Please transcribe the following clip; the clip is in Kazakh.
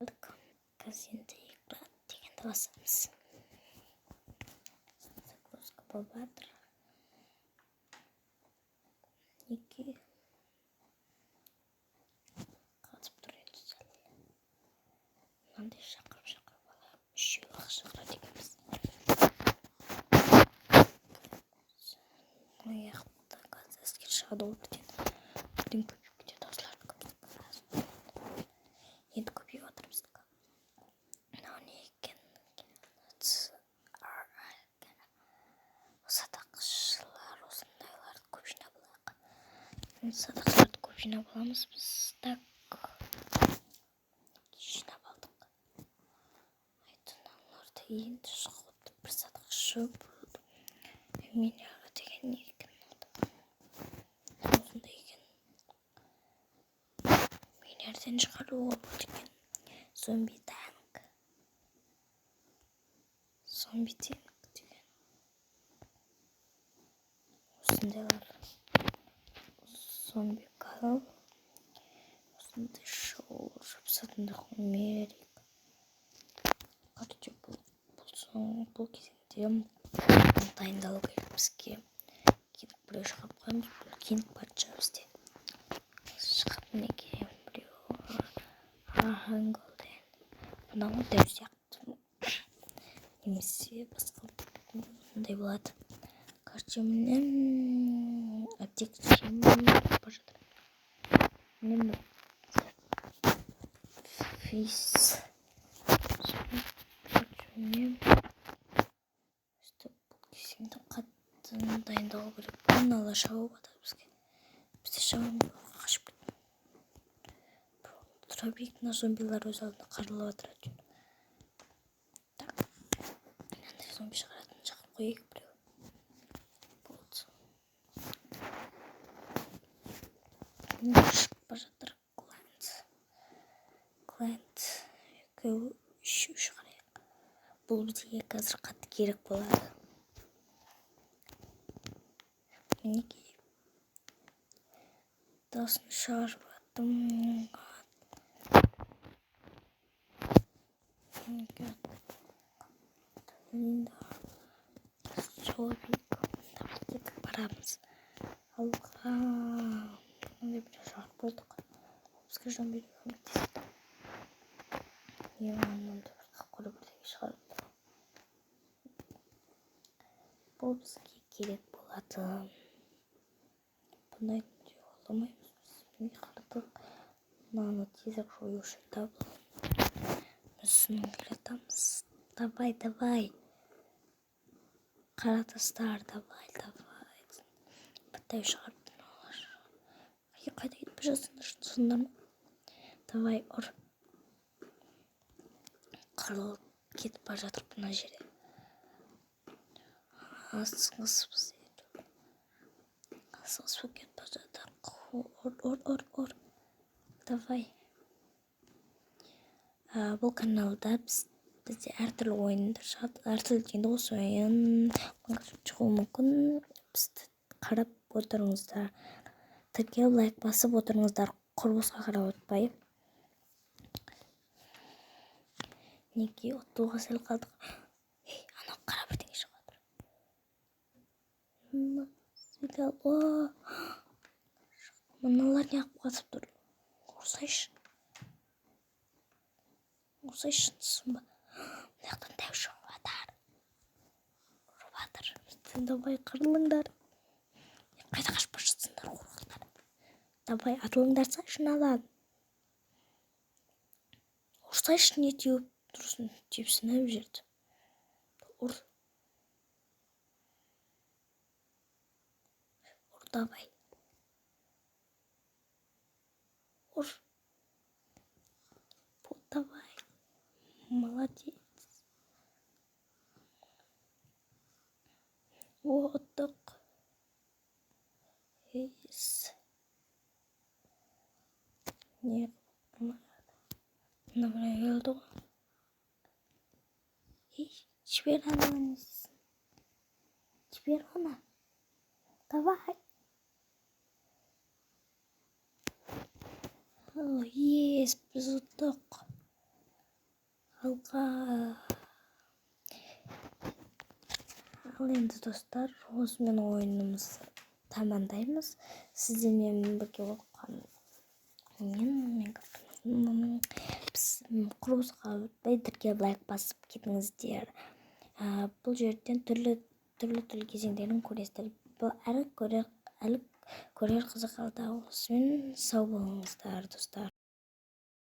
Казинде игра дегенді басамыз. Загрузка болып жатыр. Неге қатып тұр енді сәл. Мынандай шақырып алайық. Үшеу-ақ шақырады екенбіз. Аяқта қазір әскер шығады ол бірден. Бірден көбейіп кетеді осылардың көбейіп. Енді көбейіп жатыр біздікі. Мынау не екен? Садақшылар осындайларды көп жинап алайық. Садақшыларды көп жинап аламыз біз. Так. Жинап алдық. Айтыналарды енді шығып бір садақшы болды. Миняға деген не екен? Осындай екен. Минерден шығаруға болады екен. Зомби танк деген. Осындайлар. Зомби кал. Осындай шоу жапсатынды мерик. Короче, бұл кезеңде дайындалу керек бізге. Кенік біреу шығып қоймыз. Бұл кенік патша бізде. Шығып неге біреу Голден. Мынау дәу сияқты. Немесе басқа бұндай болады. Короче, мен аптек жемейіп бажады. Мен фейс. Мен бұл кезеңді қаттын дайындауы керек. Бұн ала шауы бады бізге. Бізде шауын қашып кетті. Тұра бейік, мына зомбилар өз алдына қарылып атырады. Так. Мынандай зомби шығаратын жағып қойайық біреу. Болды. Шығып бажатыр. Клент. Үшеу шығарайық. Бұл бізге қазір қатты керек болады. Мінеке. Даусын шығарып аттым. Жауабейік. Давайте барамыз. Алға. Мынандай бір жағып қойдық. Бізге зомби көмектеседі. Мынандай бір қаққылы бірдеңе шығарып. Бұл бізге керек болады. Бұны айтынды оламаймыз. Біз қардық. Мынаны тезірек жоюшы табыл. Мүсінін келетамыз. Давай. Қара тастар, давай. Біттай шығарып олар. Қайда кетіп жасындар шындар ма? Давай, ұр. Қырылып кетіп бажатыр бұна жерде. Асығыс болып кетіп бажатыр. Ұр. Давай. Бұл каналда бізде әртүрлі ойындар шығады. Әртүрлі дегенде осы ойын шығуы мүмкін. Бізді қарап отырыңыздар. Тіркеу лайк басып отырыңыздар. Құрбысқа қарап өтпай. Неге отуға сәл қалдық. Анау қара бірдеңе шығады. Мыналар не қып қатып тұр. Осайшынсың ба? Мынаяқтан дәу шығып жатыр. Давай қырылыңдар. Қайда қашып жатсыңдар қорқақтар. Давай атылыңдарса шын алады. Ұрсайшы не теуіп тұрсын. Тепсін әп жерді. Ұр давай. Ұр. Давай. Молодец. Оттық. Не мына келді ғой. Жібер ананы. Жібер оны. Давай. Біз ұттық. Ал енді достар, осымен ойынымызды тамамдаймыз. Сіздермен бірге болған біз құрылысқа өтпей лайк басып кетіңіздер. Бұл жерден түрлі кезеңдерін көресіздер. Әлі көрер қызық алда. Осымен сау болыңыздар достар.